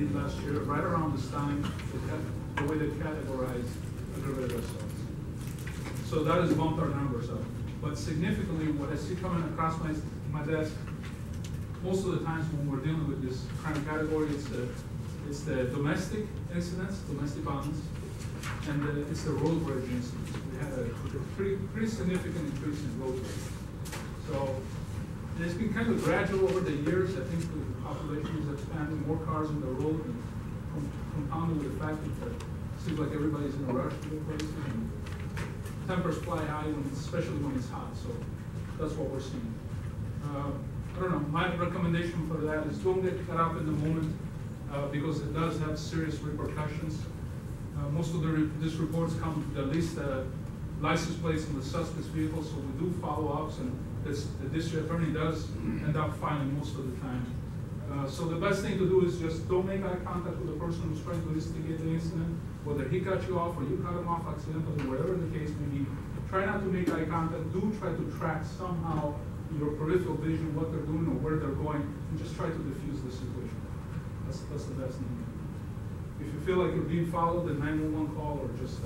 did last year, right around this time, the way they categorize aggravated assaults. So that has bumped our numbers up. But significantly, what I see coming across my desk, most of the times when we're dealing with this crime category, it's the domestic incidents, domestic violence, and it's the road rage incidents. We had a pretty significant increase in road rage. So it's been kind of gradual over the years. I think the population is expanding, more cars on the road, and compounded with the fact that it seems like everybody's in a rush to go places, and tempers fly high, especially when it's hot. So that's what we're seeing. I don't know, my recommendation for that is don't get caught up in the moment because it does have serious repercussions. Most of these reports come with at least license plates on the suspect's vehicle, so we do follow-ups, and the district attorney does end up filing most of the time. So the best thing to do is just don't make eye contact with the person who's trying to instigate the incident, whether he cut you off or you cut him off accidentally, whatever the case may be. Try not to make eye contact. Do try to track somehow your peripheral vision, what they're doing or where they're going, and just try to diffuse the situation. That's the best thing. If you feel like you're being followed, then 911 call, or just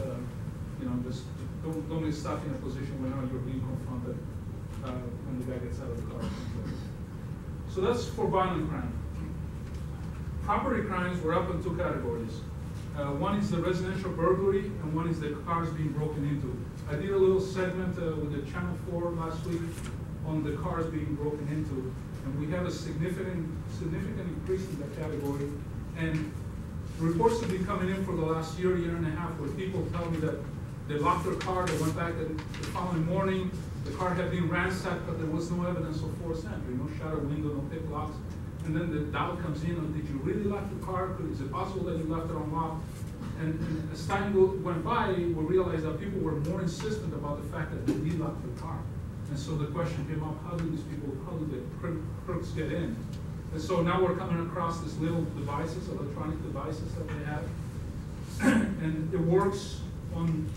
just don't get stuck in a position where now you're being confronted when the guy gets out of the car. So that's for violent crime. Property crimes were up in two categories. One is the residential burglary, and one is the cars being broken into. I did a little segment with the Channel 4 last week on the cars being broken into, and we have a significant increase in that category. And reports have been coming in for the last year and a half, where people tell me that they locked their car, they went back the following morning, the car had been ransacked, but there was no evidence of forced entry, no shutter window, no pick locks. And then the doubt comes in, did you really lock the car? Is it possible that you left it unlocked? And as time went by, we realized that people were more insistent about the fact that they did lock their car. And so the question came up, how do the crooks get in? And so now we're coming across these little devices, electronic devices that they have. And it works on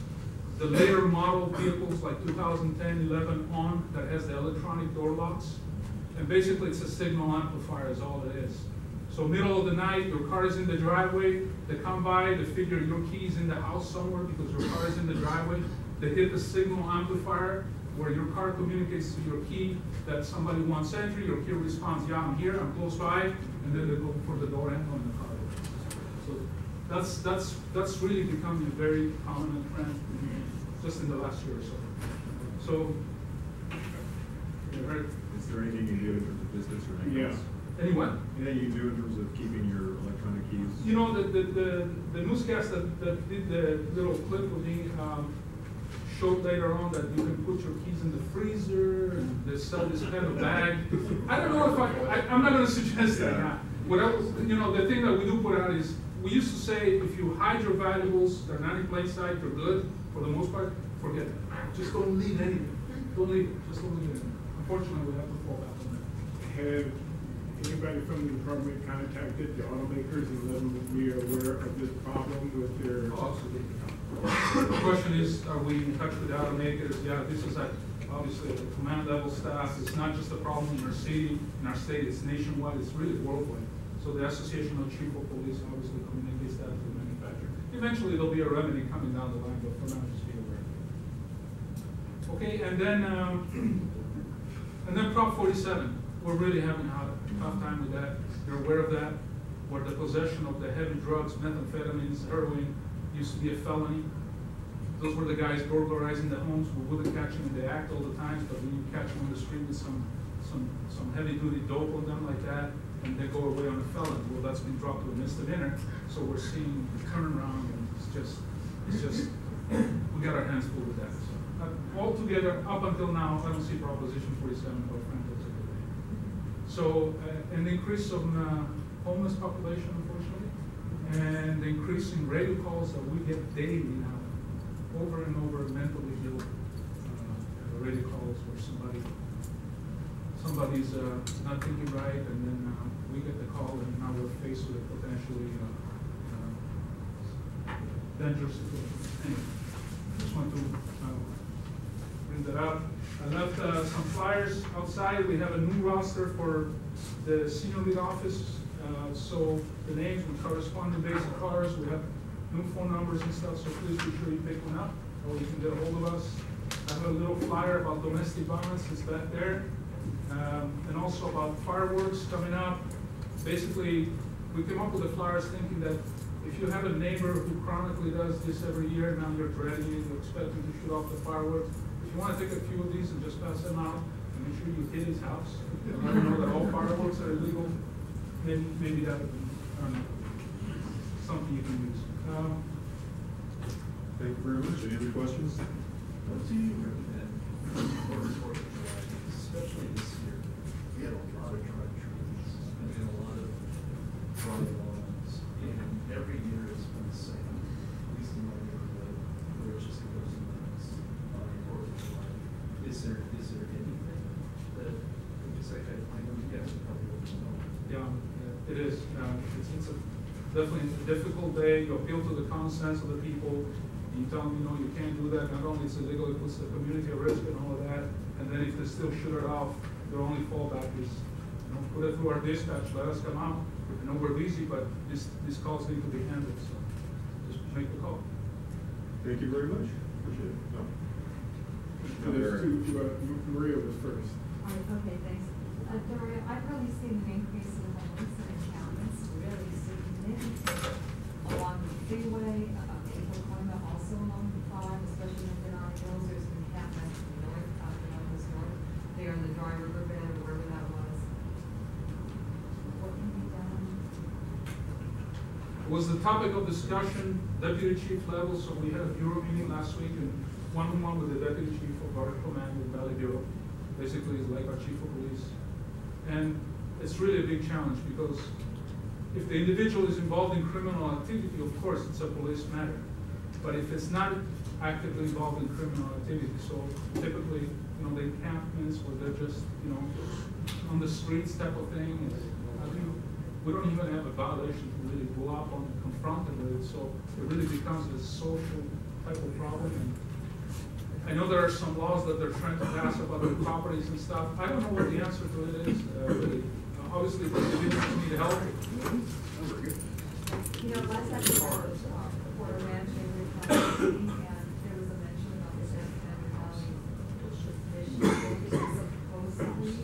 the later model vehicles like 2010, 11 on, that has the electronic door locks. And basically it's a signal amplifier is all it is. So middle of the night, your car is in the driveway, they come by, they figure your key is in the house somewhere because your car is in the driveway. They hit the signal amplifier where your car communicates to your key that somebody wants entry, your key responds, yeah, I'm here, I'm close by, and then they go for the door handle in the car. So that's really becoming a very prominent trend just in the last year or so. So, you heard? Is there anything you do in terms of distance or anything else? Anyone? Anything you do in terms of keeping your electronic keys? You know, the newscast that did the little clip with me showed later on that you can put your keys in the freezer and they sell this kind of bag. I don't know if I'm not going to suggest that. The thing that we do put out is, we used to say if you hide your valuables, they're not in plain sight, you're good, for the most part, forget it. Just don't leave anything. Don't leave it. Just don't leave anything. Unfortunately, we have to fall back on that. Have anybody from the department contacted the automakers and let them be aware of this problem with their? Oh, absolutely. The question is, are we in touch with the automakers? Yeah, this is obviously the command level staff. It's not just a problem in our city, in our state, it's nationwide, it's really worldwide. So the Association of Chief of Police obviously communicates that to the manufacturer. Eventually there'll be a remedy coming down the line, but for now, just be aware. Okay, and then Prop 47. We're really having a tough time with that. You're aware of that, where the possession of the heavy drugs, methamphetamines, heroin, used to be a felony. Those were the guys burglarizing the homes. We wouldn't catch them in the act all the time, but when you catch them on the street with some heavy-duty dope on them like that, and they go away on a felony. Well, that's been dropped to a misdemeanor, so we're seeing the turnaround, and it's just, we got our hands full with that. So, altogether, up until now, I don't see Proposition 47, quite frankly, as a good thing. So, an increase of homeless population, unfortunately, and the increase in radio calls that we get daily now, over and over, mentally ill radio calls where somebody's not thinking right, and then we get the call, and now we're faced with a potentially dangerous situation. Anyway, just want to bring that up. I left some flyers outside. We have a new roster for the senior league office So the names would correspond to basic cars. We have new phone numbers and stuff, so please be sure you pick one up, or you can get a hold of us. I have a little flyer about domestic violence, it's back there. And also about fireworks coming up. Basically, we came up with the flyers thinking that if you have a neighbor who chronically does this every year, now you're dreading it, you expect him to shoot off the fireworks. If you want to take a few of these and just pass them out, and make sure you hit his house, and let him know that all fireworks are illegal, maybe that would be, something you can use. Thank you very much. Any other questions? What do you recommend for especially this year? We had a lot of dry trees and a lot of dry lawns, and every year it's been the same. At least in my neighborhood, where it just goes nuts on the 4th of July. Is there anything that, because I know you guys probably don't know. Yeah, it is. It's definitely a difficult day. You appeal to the common sense of the people. You tell them, you can't do that. Not only it's illegal, it puts the community at risk and all of that. And then if they still shoot it off, their only fallback is, put it through our dispatch, let us come out. We're busy, but these calls need to be handled, so just make the call. Thank you very much. Appreciate it. No. There's two, Maria was first. Okay, thanks. Daria, I've really seen an increase in homeless in counties, really significant along the freeway, Oklahoma, also along the five, especially in Granada Hills. There's been camping north, north, there in the dry riverbed, or wherever that was. What can be done? It was the topic of discussion, deputy chief level, so we had a bureau meeting last week, and one-on-one with the deputy chief of our command in Valley Bureau. Basically, is like our chief of police. And it's really a big challenge because if the individual is involved in criminal activity, of course, it's a police matter. But if it's not actively involved in criminal activity, so typically, the encampments where they're just, on the streets type of thing, we don't even have a violation to really go up and confront them with it. So it really becomes a social type of problem. And I know there are some laws that they're trying to pass about their properties and stuff. I don't know what the answer to it is, really. Obviously, the individuals need help. Last time we had the Porter Ranch in the county, and there was a mention about this Canada Valley mission. Supposedly,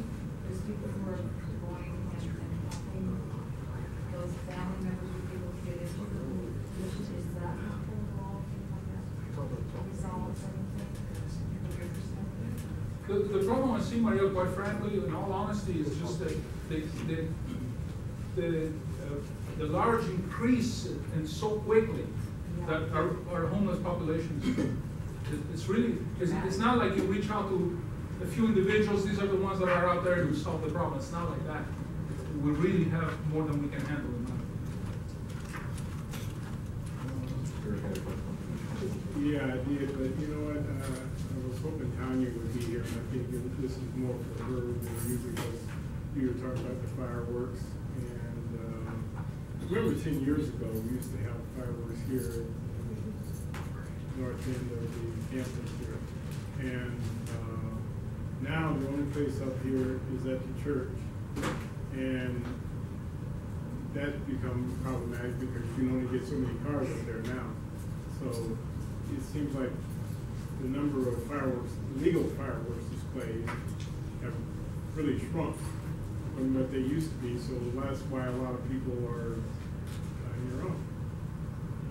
there's people who are going and helping those family members who people get into the mission. Is that helpful at all? Resolve anything? The problem I see, Maria, quite frankly, in all honesty, is just that the large increase and so quickly that our homeless population is. It's really, it's not like you reach out to a few individuals, these are the ones that are out there to solve the problem. It's not like that. We really have more than we can handle in life. Yeah, I did, but you know what, I was hoping Tanya would be here, and I think this is more for her than usually, because you were talking about the fireworks, and remember 10 years ago, we used to have fireworks here in the north end of the campus here, and now the only place up here is at the church, and that's become problematic because you can only get so many cars up there now. So it seems like the number of fireworks, legal fireworks displays have really shrunk from what they used to be. So that's why a lot of people are on their own.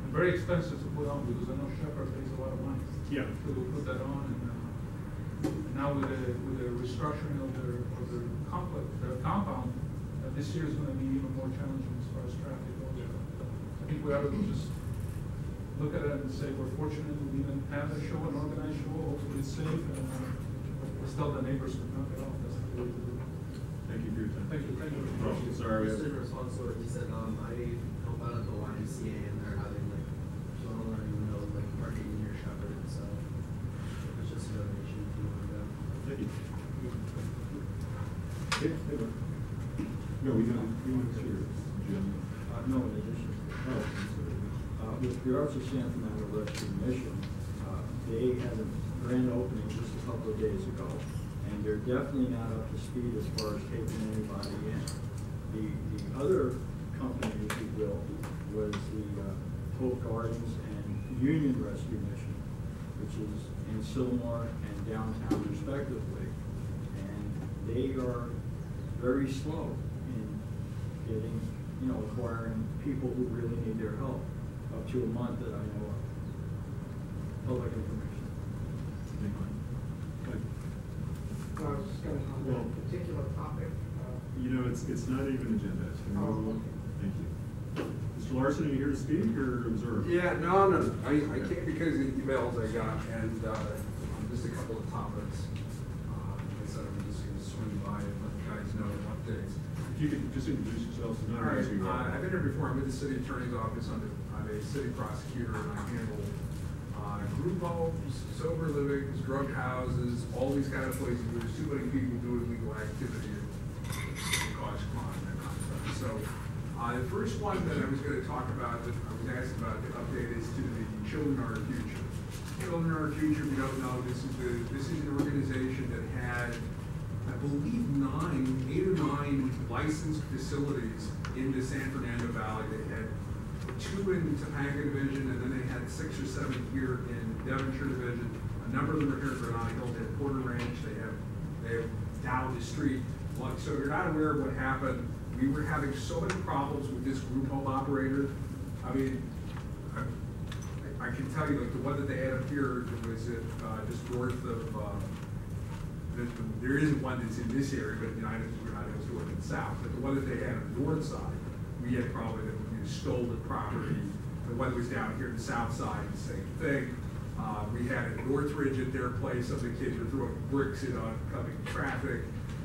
And very expensive to put on because I know Shepherd pays a lot of money. Yeah. So we'll put that on, and now with the restructuring of their complex, their compound, this year is going to be even more challenging as far as traffic goes. I think we ought to just look at it and say we're fortunate we even have a show, an organized show, hopefully it's safe, and let's tell the neighbors to knock it off. That's the way to do it. Thank you for your time. Thank you. Thank you. Oh, sorry. Just in response to what you said, I help out at the YMCA, and they're having I don't even know, parking in your Shepherd, so it's just a donation if you want to go. Thank you. No, we don't see your Jim. No, in addition. With the Arts of San Fernando Rescue Mission, they had a grand opening just a couple of days ago, and they're definitely not up to speed as far as taking anybody in. The other company, if you will, was the Hope Gardens and Union Rescue Mission, which is in Silmar and downtown respectively. And they are very slow in getting, acquiring people who really need their help, up to a month that I know of. Public information. Good. I was just going on Well, that particular topic. It's not even agenda. Oh, okay. Thank you. Mr. Larson, are you here to speak or observe? Yeah, no. I came because of the emails I got, and just a couple of topics. I said I'm just going to swing by and let you guys know updates. If you could just introduce yourself. All right, I've been here before. I'm with the city attorney's office. I'm a city prosecutor, and I handle group homes, sober livings, drug houses, all these kind of places where there's too many people doing illegal activity and cause crime, that kind of stuff. So the first one that I was going to talk about, that I was asked about, the update is to the Children Are Our Future. Children Are Our Future, if you don't know, this is an organization that had, I believe, 8 or 9 licensed facilities in the San Fernando Valley. They had 2 in Topanga Division, and then they had 6 or 7 here in Devonshire Division. A number of them are here in Granada. They have Porter Ranch. They have down the street. So if you're not aware of what happened, we were having so many problems with this group home operator. I mean, I can tell you, like the one that they had up here was just north of. There isn't one that's in this area, but United is north and south. But the one that they had on the north side, we had probably stolen property. The one that was down here on the south side, the same thing. We had at Northridge at their place, some of the kids were throwing bricks in oncoming traffic.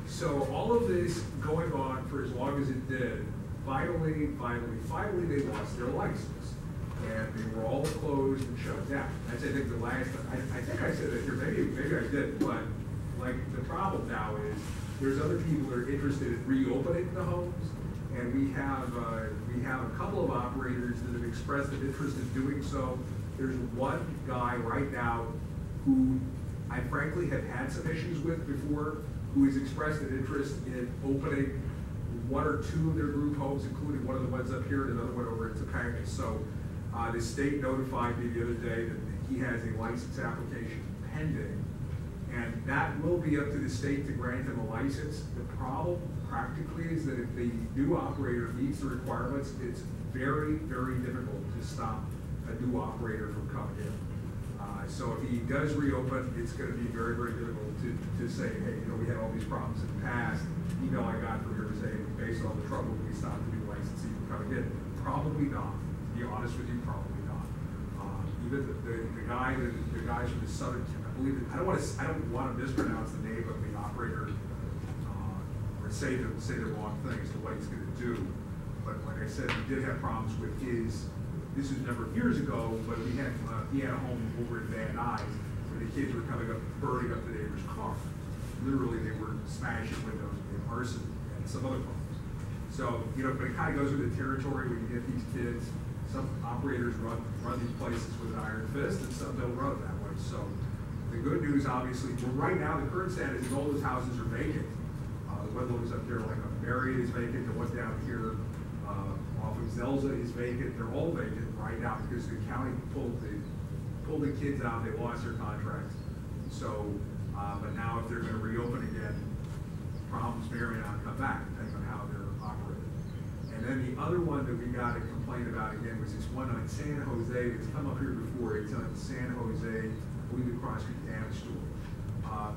So all of this going on for as long as it did, finally they lost their license. And they were all closed and shut down. That's, I think, the last, I think I said that here, maybe I didn't, but like the problem now is there's other people that are interested in reopening the homes. And we have a couple of operators that have expressed an interest in doing so. There's one guy right now who I frankly have had some issues with before, who has expressed an interest in opening 1 or 2 of their group homes, including one of the ones up here and another one over in Topanga. So the state notified me the other day that he has a license application pending, and that will be up to the state to grant him a license. The problem practically is that if the new operator meets the requirements, it's very, very difficult to stop a new operator from coming in. So if he does reopen, it's going to be very, very difficult to say, hey, we had all these problems in the past. Email I got from here saying, based on the trouble, we stopped the new licensee from coming in. Probably not. To be honest with you, probably not. Even the guys from the southern, I believe, I don't want to mispronounce the name of the operator. Say the wrong thing as to what he's going to do. But like I said, we did have problems with this was a number of years ago, but he had a home over in Van Nuys where the kids were coming up, burning up the neighbor's car. Literally, they were smashing windows and arson and some other problems. So, but it kind of goes with the territory when you get these kids. Some operators run these places with an iron fist, and some don't run it that way. So the good news, obviously, right now, the current status is all those houses are vacant. The one that was up there, like Marriott is vacant. The one down here off of Zelza is vacant. They're all vacant right now because the county pulled the kids out. They lost their contracts. So, but now if they're going to reopen again, problems may or may not come back depending on how they're operating. And then the other one that we got a complaint about again was this one on San Jose. It's come up here before. It's on San Jose, I believe across from the Dam store.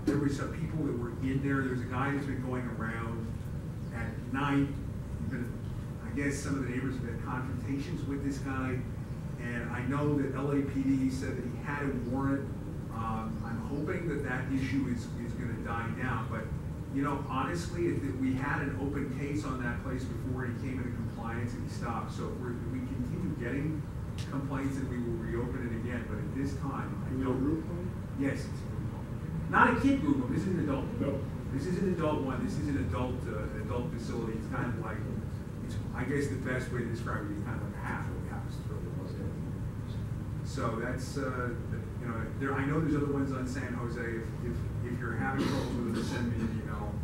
There were some people that were in there. There's a guy that's been going around at night. I guess some of the neighbors have had confrontations with this guy. And I know that LAPD said that he had a warrant. I'm hoping that issue is going to die down. But, honestly, if we had an open case on that place before he came into compliance and he stopped. So if we continue getting complaints, and we will reopen it again. But at this time, I don't. Group home? Yes, it's a group home. Not a kid group home. This is an adult. No. This is an adult one. This is an adult facility. It's kind of like, I guess the best way to describe it is kind of like a halfway house. So that's, I know there's other ones on San Jose. If you're having trouble with it, send me an email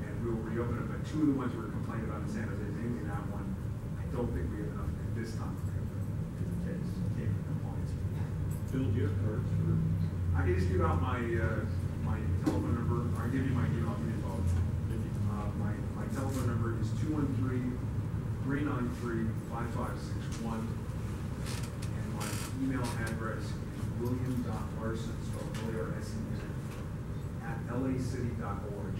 and we'll reopen it. But 2 of the ones we were complaining about in San Jose, mainly that one, I don't think we have enough at this time. Case, came in compliance. Bill, do you have cards for? I can just give out my, my telephone number, or I'll give you my email, I'll give you both. My telephone number is 213-393-5561, and my email address is william.larson, spelled Larsen, @lacity.org.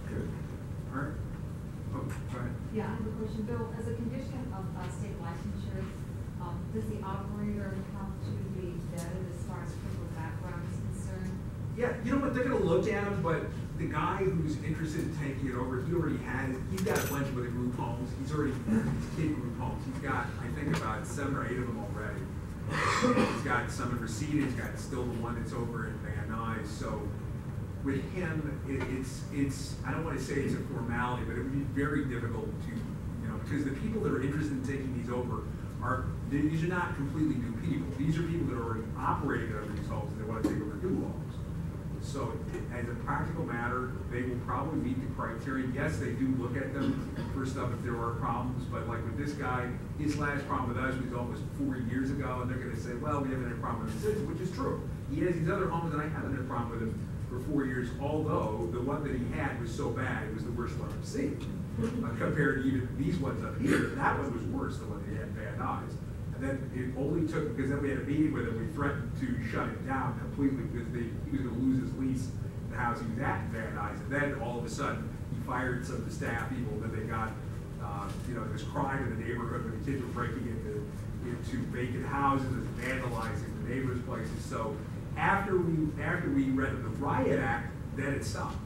Good. All right. Oh, go ahead. Yeah, I have a question. Bill, as a condition of state licensure, does the operator have to be vetted as far as criminal background is concerned? Yeah, you know what, they're gonna look at him, but the guy who's interested in taking it over, he already has, he's got a bunch of other group homes, he's already, he's kid group homes, he's got, I think about 7 or 8 of them already. And he's got some in Reseda, he's got still the one that's over in Van Nuys, so with him, it's, I don't wanna say it's a formality, but it would be very difficult to, you know, because the people that are interested in taking these over these are not completely new people. These are people that are already operating out of these homes and they want to take over new homes. So as a practical matter, they will probably meet the criteria. Yes, they do look at them for stuff if there are problems, but like with this guy, his last problem with us was almost 4 years ago, and they're going to say, well, we haven't had a problem with the citizen, which is true. He has these other homes and I haven't had a problem with him for 4 years, although the one that he had was so bad, it was the worst one I've seen. Compared to even these ones up here, that one was worse, the one that he had bad eyes. And then it only took, because then we had a meeting with him, we threatened to shut it down completely because he was gonna lose his lease, the house he was at in Van Nuys. And then all of a sudden, he fired some of the staff people, then they got, you know, this crime in the neighborhood when the kids were breaking into vacant houses and vandalizing the neighbors' places. So after we read the riot act, then it stopped.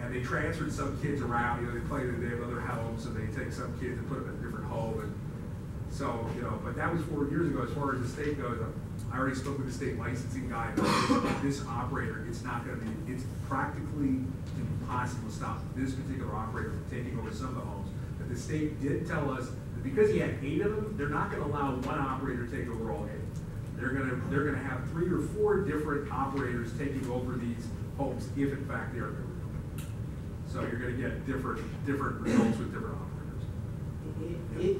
And they transferred some kids around, you know, they have other homes, and they take some kids and put them in a different home. And so, you know, but that was 4 years ago. As far as the state goes, I already spoke with the state licensing guy. This operator, it's not gonna be, it's practically impossible to stop this particular operator from taking over some of the homes. But the state did tell us that because he had 8 of them, they're not gonna allow one operator to take over all 8. They're gonna have 3 or 4 different operators taking over these homes if in fact they are good. So you're going to get different results with different operators.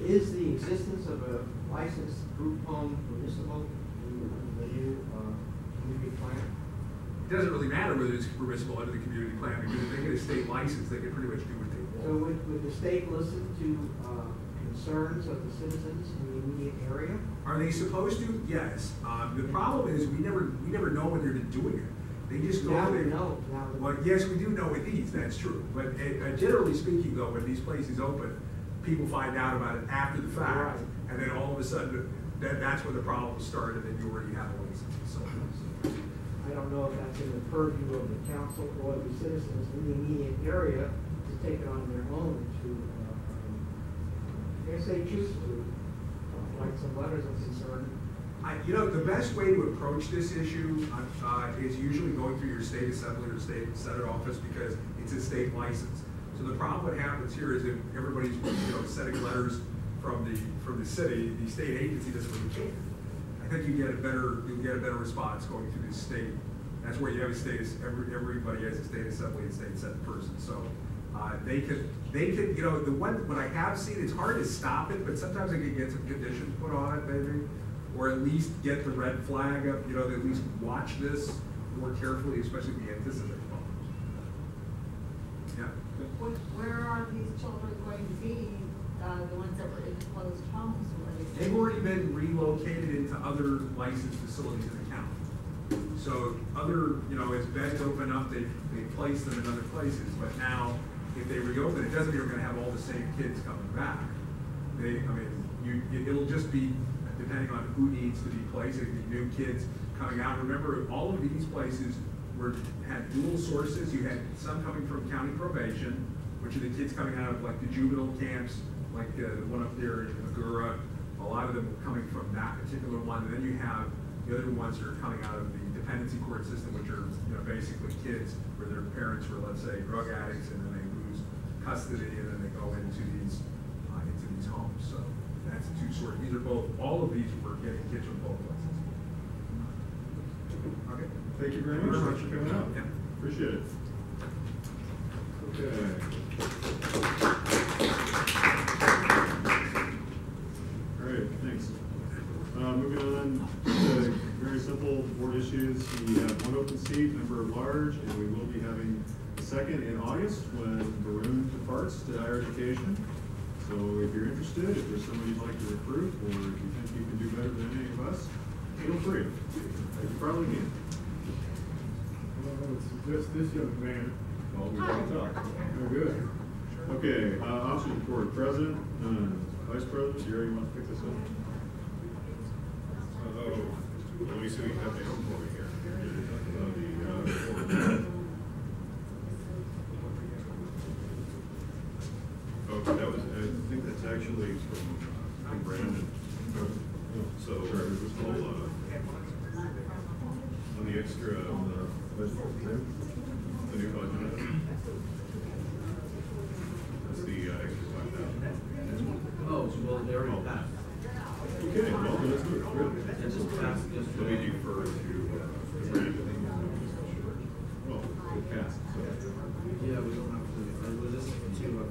Is the existence of a licensed group home permissible in the new community plan? It doesn't really matter whether it's permissible under the community plan, because if they get a state license, they can pretty much do what they want. So would the state listen to concerns of the citizens in the immediate area? Are they supposed to? Yes. The problem is we never know when they're doing it. They just go Now we there. know. Well, yes, we do know with these, that's true. But generally speaking, though, when these places open, people find out about it after the fact, Right. and then all of a sudden, that's when the problems start, and then you already have a license. So, I don't know if that's in the purview of the council or the citizens in the immediate area to take it on their own to, if they choose to, write some letters of concern. you know, the best way to approach this issue is usually going through your state assembly or state senate office, because it's a state license. So the problem what happens here is if everybody's, you know, sending letters from the city, the state agency doesn't really care. I think you'll get a better response going through the state. That's where you have a state, everybody has a state assembly and state senate person. So they could, you know, what I have seen, it's hard to stop it, but sometimes they can get some conditions put on it, maybe, or at least get the red flag up, you know, they at least watch this more carefully, especially if we anticipate problems. Yeah. Where are these children going to be, the ones that were in closed homes? They've already been relocated into other licensed facilities in the county. So other, you know, as beds open up, they place them in other places, but now, if they reopen, it doesn't mean you're gonna have all the same kids coming back. It'll just be, depending on who needs to be placed, it could be new kids coming out. Remember, all of these places had dual sources. You had some coming from county probation, which are the kids coming out of like the juvenile camps, like the one up there in Magura. A lot of them coming from that particular one. And then you have the other ones that are coming out of the dependency court system, which are, you know, basically kids where their parents were, let's say, drug addicts, and then they lose custody, and then they go into these homes. So that's the two sorts. These are both. All of these were getting kids from both places. Okay. Thank you very much for coming out. Yeah. Appreciate it. Okay. open seat, number large, and we will be having a second in August when Varun departs to higher education. So if you're interested, if there's somebody you'd like to recruit, or if you think you can do better than any of us, feel free. You probably can. Well, it's just this young man. Well, we want to talk. Oh, good. Okay, officer report, president, vice president, Jerry, you want to pick this up? Let me see what you have down for me here. Okay, that was, I think that's actually from Brandon. So, we'll, on the extra, the new budget. That's the extra 5,000. Oh, well, they already passed. Okay, well, that's good, good. It just passed Let me yesterday. defer to Brandon. Well, it passed, so. Yeah, we don't have to, was this to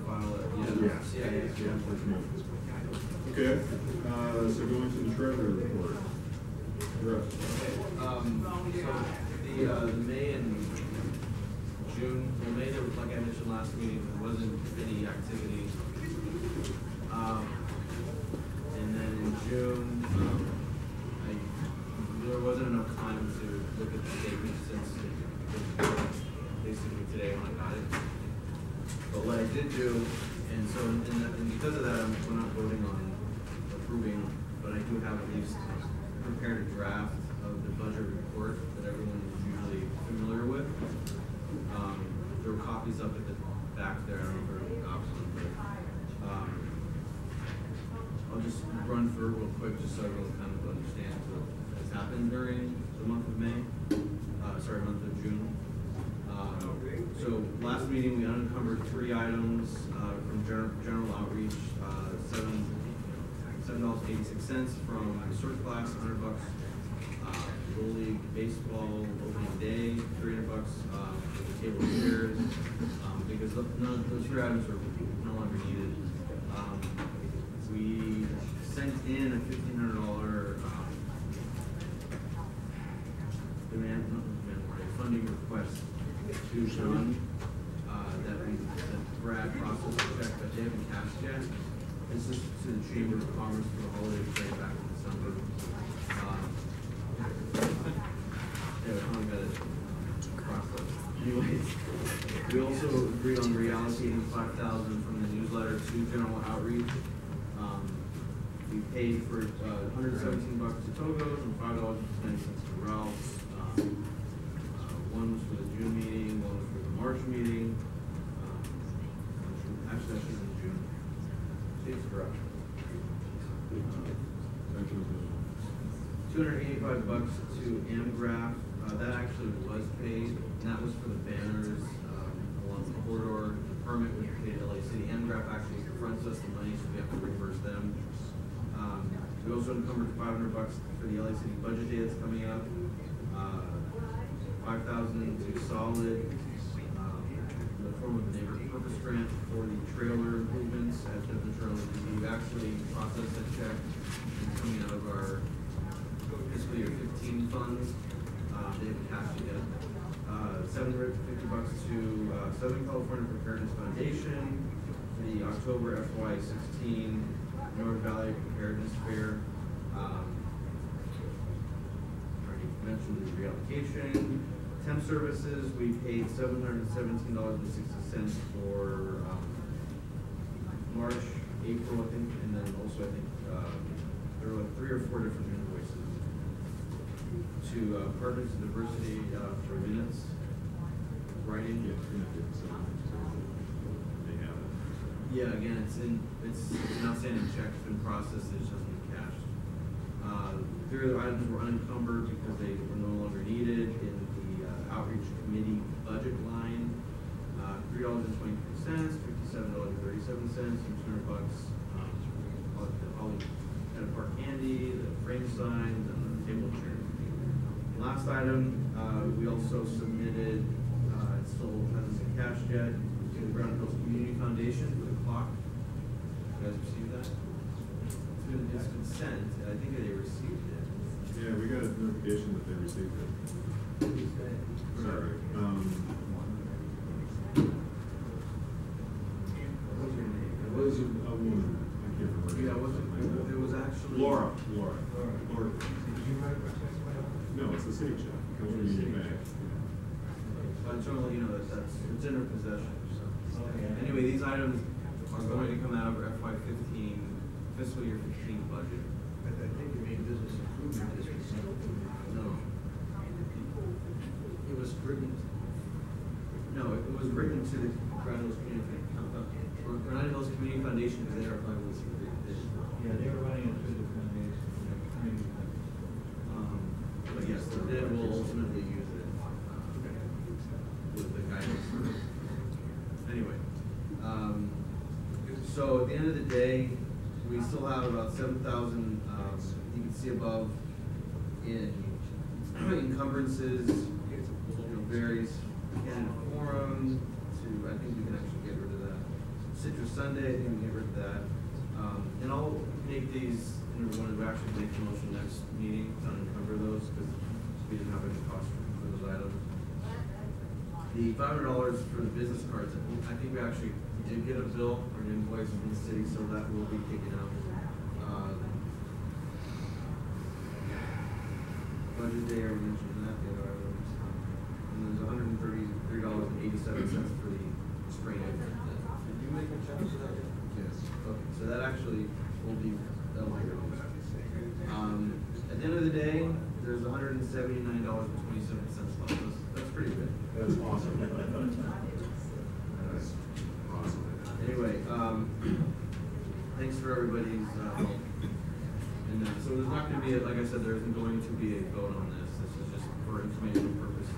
file it? Yeah. Okay, so going to the treasurer report. You're up. So the May and June, well, May, there was, like I mentioned last meeting, there wasn't any activity. And then in June, there wasn't enough time to look at the statement since basically today when I got it. But what I did do, and so, and because of that, we're not voting on approving, but I do have at least prepared a draft of the budget report that everyone is usually familiar with. There were copies up at the back there, I don't know if everyone got them, but I'll just run through real quick just so everyone kind of understands what has happened during the month of May, month of June. So last meeting, we unencumbered 3 items from general outreach, $7.86 from historic class, $100. Little League baseball opening day, $300 for the table of chairs, because none of those 3 items are no longer needed. We sent in a $1,500 funding request to Sean, that Brad processed the check, but they haven't cashed yet. This is to the Chamber of Commerce for the holiday trade back in December. Yeah, we finally got it processed. Anyways, we also agreed on reallocating $5,000 from the newsletter to general outreach. We paid for $117 to Togo's and $5.20 to Ralph's. One was for the June meeting, one was for the March meeting. Actually, that should be June. State's correct. $285 to Amgraph. That actually was paid, and that was for the banners along the corridor. The permit was paid to LA City. Amgraph actually fronts us the money, so we have to reimburse them. We also encumbered $500 for the LA City budget day that's coming up. $5,000 to Solid, in the form of a neighborhood purpose grant for the trailer improvements at the trailer. We actually processed that check. It's coming out of our fiscal year 15 funds. They haven't cashed it yet. $750 to Southern California Preparedness Foundation for the October FY16 North Valley Preparedness Fair. Already mentioned the reallocation. Temp services, we paid $717.60 for March, April, I think, and then also I think there were like 3 or 4 different invoices to Partners of Diversity for minutes, writing. Yeah, again, it's an outstanding check, it's been processed, it just hasn't been cashed. 3 other items were unencumbered because they were no longer needed in the outreach committee budget line. $3.23, $57.37, and $200 the Holly Park candy, the frame signs, and the table chair. Last item, we also submitted, it still hasn't been cashed yet, to the Brown Hills Community Foundation for the clock. You guys received that? It's been sent. I think they received it. Yeah, we got a notification that they received it. Sorry. It was a woman. I can't remember. Yeah, it was actually. Laura. Laura. Did you write my text mail? No, it's the city check. It comes from Union Bank. But generally, you know, it's in her possession, so. Okay. Anyway, these items are going to come out of our FY fiscal year 15 budget. I think you mean business improvement district. No. It was written, no, it was written to the Granada Hills Community Foundation because they are applying with this. Yeah, they were running it through the community. But yes, then we'll ultimately use it with the guidance. Anyway, so at the end of the day, we still have about 7,000. You can see above in encumbrances. Varies candidate forum to, I think we can actually get rid of that. Citrus Sunday, I think we can get rid of that. And I'll make these, and we're going to actually make the motion next meeting to unencumber those because we didn't have any cost for those items. The $500 for the business cards, I think we actually did get a bill or an invoice from the city, so that will be taken out. Budget day, I mentioned that, the other items. And there's $133.87 for the spray net. Did you make a check for that? Yes. Okay, so that actually will be, that'll be reduced. At the end of the day, there's $179.27 left. That's pretty good. That's awesome. That's awesome. Anyway, thanks for everybody's help. And so there's not going to be, like I said, there isn't going to be a vote on this. This is just for informational purposes.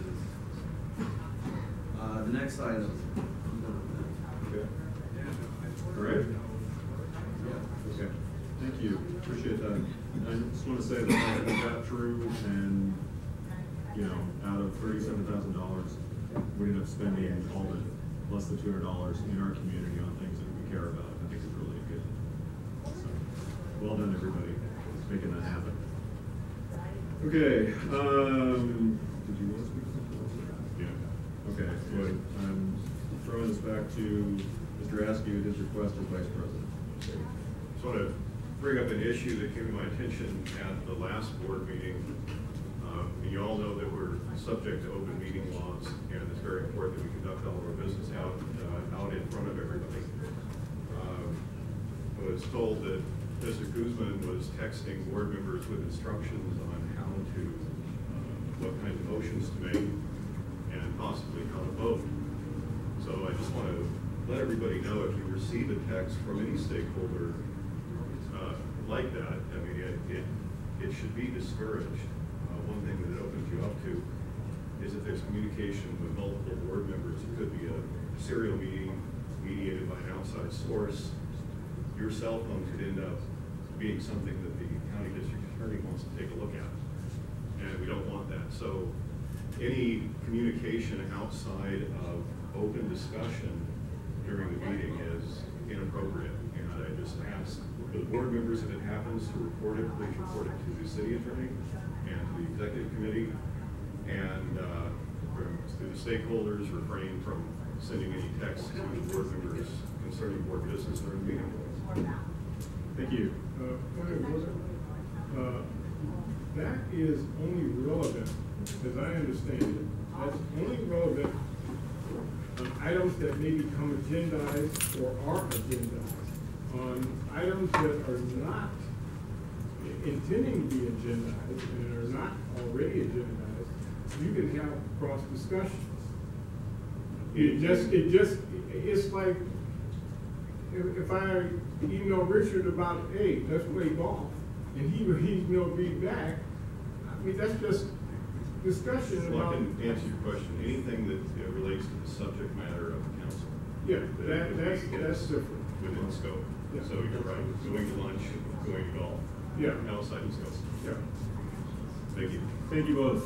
The next item. I'm done with that. Okay. All right. Yeah. Okay. Thank you. Appreciate that. I just want to say that we got through and, you know, out of $37,000, we ended up spending all the less than $200 in our community on things that we care about. I think it's really good. So, well done, everybody. It's making that happen. Okay. Did you want to speak something else? Yeah. Okay. So I'm throwing this back to Mr. Askew, his request as Vice President. Just want to bring up an issue that came to my attention at the last board meeting. And you all know that we're subject to open meeting laws, and it's very important that we conduct all of our business out in front of everybody. I was told that Mr. Guzman was texting board members with instructions on how to, what kind of motions to make, and possibly how to vote. So I just want to let everybody know, if you receive a text from any stakeholder like that, I mean, it should be discouraged. One thing that it opens you up to is if there's communication with multiple board members. It could be a serial meeting mediated by an outside source. Your cell phone could end up being something that the county district attorney wants to take a look at. And we don't want that. So any communication outside of open discussion during the meeting is inappropriate. And I just ask for the board members, if it happens, to report it, please report it to the city attorney and to the executive committee, and to the stakeholders, refrain from sending any texts to the board members concerning board business during the meeting. Thank you. That is only relevant, as I understand it, that's only relevant on items that may become agendized or are agendized. On items that are not intending to be agendized and are not already agendized, you can have cross discussions. It's like if I email Richard about, hey, let's play golf, and he emailed me back. I mean, that's just discussion Well, about. I can answer your question. Anything that relates to the subject matter of the council. Yeah, that's different. Within scope. Yeah. So you're right, going to lunch, going to golf. Yeah. Outside of scope. Yeah. Thank you. Thank you both.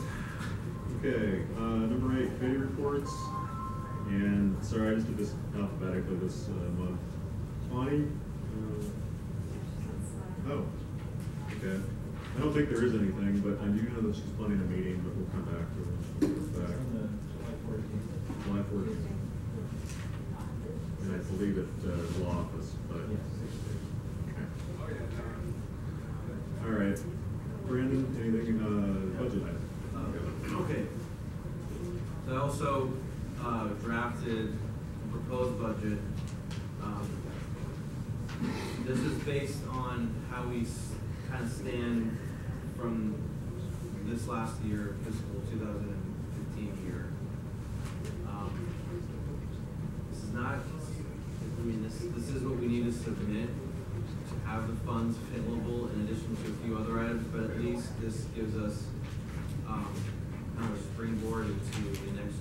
Okay, number 8, committee reports. And sorry, I just did this alphabetically this month. Tawny? Oh, okay. I don't think there is anything, but I do know that she's planning a meeting, but we'll come back to it. When she gets back. July 14th. And I believe at the law office, but. Okay. All right. Brandon, anything, budget item? Okay. So I also drafted a proposed budget. This is based on how we kind of stand from this last year, fiscal 2015 year. This is not, I mean, this is what we need to submit to have the funds available in addition to a few other items, but at least this gives us kind of a springboard into the next,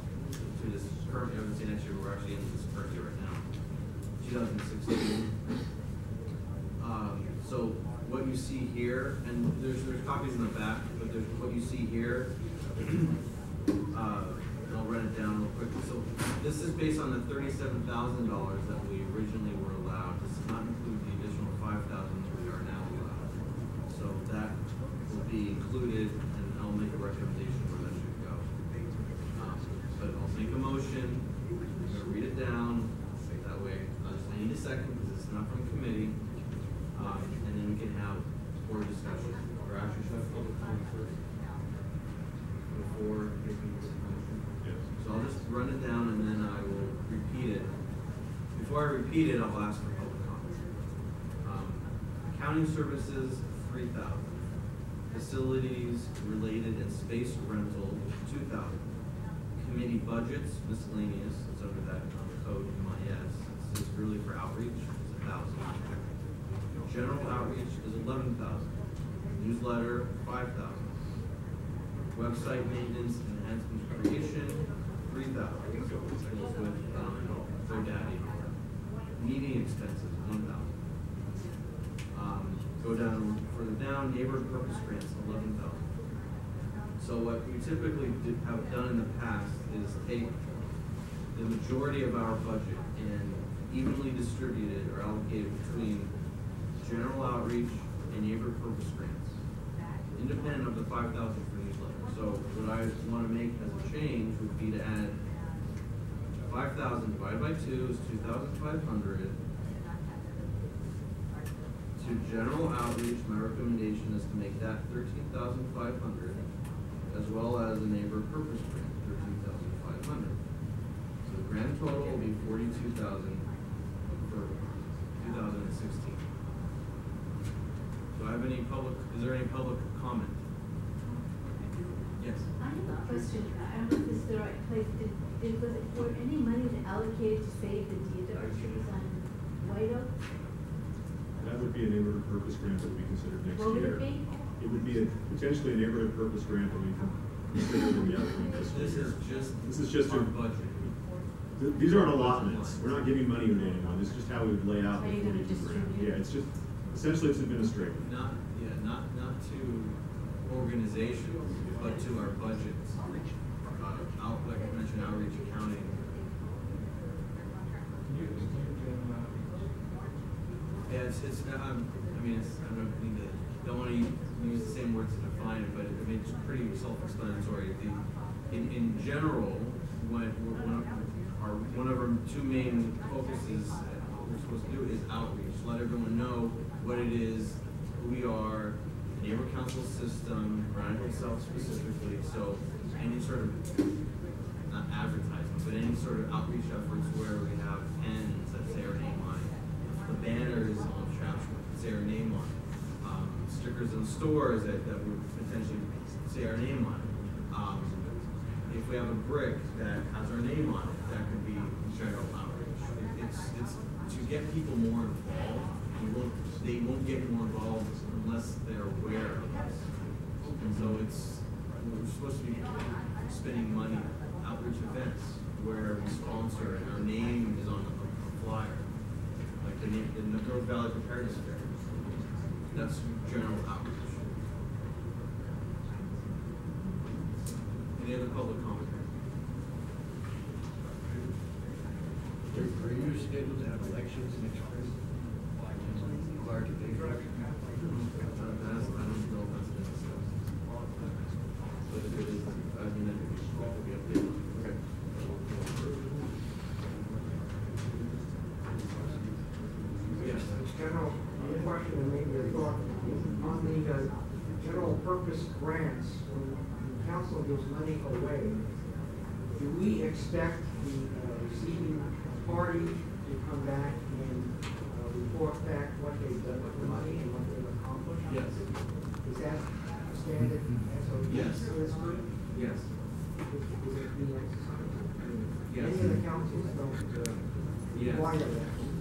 to this current, I would say next year, we're actually in this current year right now, 2016. So what you see here, and there's copies in the back, but there's what you see here. I'll run it down real quick. So this is based on the $37,000 that we originally were allowed. This does not include the additional $5,000 that we are now allowed. So that will be included, and I'll make a recommendation where that should go. But I'll make a motion. I'm gonna read it down. That way, I need a second because it's not from committee. And then we can have board discussion. Or actually, should I have public comment first? Before making this motion? Yes. So I'll just run it down and then I will repeat it. Before I repeat it, I'll ask for public comment. Accounting services, $3,000. Facilities related and space rental, $2,000. Committee budgets, miscellaneous, it's under that code MIS. It's really for outreach, it's $1,000. General outreach is $11,000. Newsletter, $5,000. Website maintenance, enhancement creation, $3,000. Deals with GoDaddy. Meeting expenses, $1,000. Go down further down, neighborhood purpose grants, $11,000. So what we typically have done in the past is take the majority of our budget and evenly distribute it or allocate it between general outreach and neighborhood purpose grants, independent of the $5,000 for newsletter. So what I want to make as a change would be to add 5,000 divided by 2 is 2,500. To general outreach, my recommendation is to make that 13,500, as well as a neighborhood purpose grant, 13,500. So the grand total will be 42,000 for 2016. Do I have any public, is there any public comment? Yes. I have a question. I don't know if this is the right place. Was it for any money allocated to save the deodar trees on White Oak? That would be a neighborhood purpose grant that would be considered next What would year. it be? It would be potentially a neighborhood purpose grant that we can consider in the upcoming fiscal year. This is just our a budget. These aren't allotments. We're not giving money to anyone. It's just how we would lay out How the you're gonna 42 grand. distribute? Yeah, it's just, essentially it's administrative. Not to organizations, but to our budgets. Like I mentioned, outreach, accounting. Yeah, I mean, I don't want to use the same words to define it, but I mean, it's pretty self-explanatory. In general, one of our two main focuses, what we're supposed to do is outreach. Let everyone know what it is, who we are, the neighbor council system, Granada itself specifically. So any sort of, not advertising, but any sort of outreach efforts where we have pens that say our name on it, the banners on trash that say our name on it, stickers in stores that would potentially say our name on it. If we have a brick that has our name on it, that could be general outreach. It's to get people more involved. They won't get more involved unless they're aware of this. And so we're supposed to be spending money on outreach events where we sponsor and our name is on a flyer, like the North Valley Preparedness Fair. That's general outreach. Any other public comment? Are you scheduled to have elections next spring? Required to pay for it? I don't know if that's been general question and maybe a thought on the general purpose grants. When the council gives money away, do we expect the receiving party to come back and report back what they've done with the money and what they've accomplished? Yes. Is that standard SOP Yes. for this group? Yes. Is it being exercised? Yes. Many of the councils don't Yes. require that.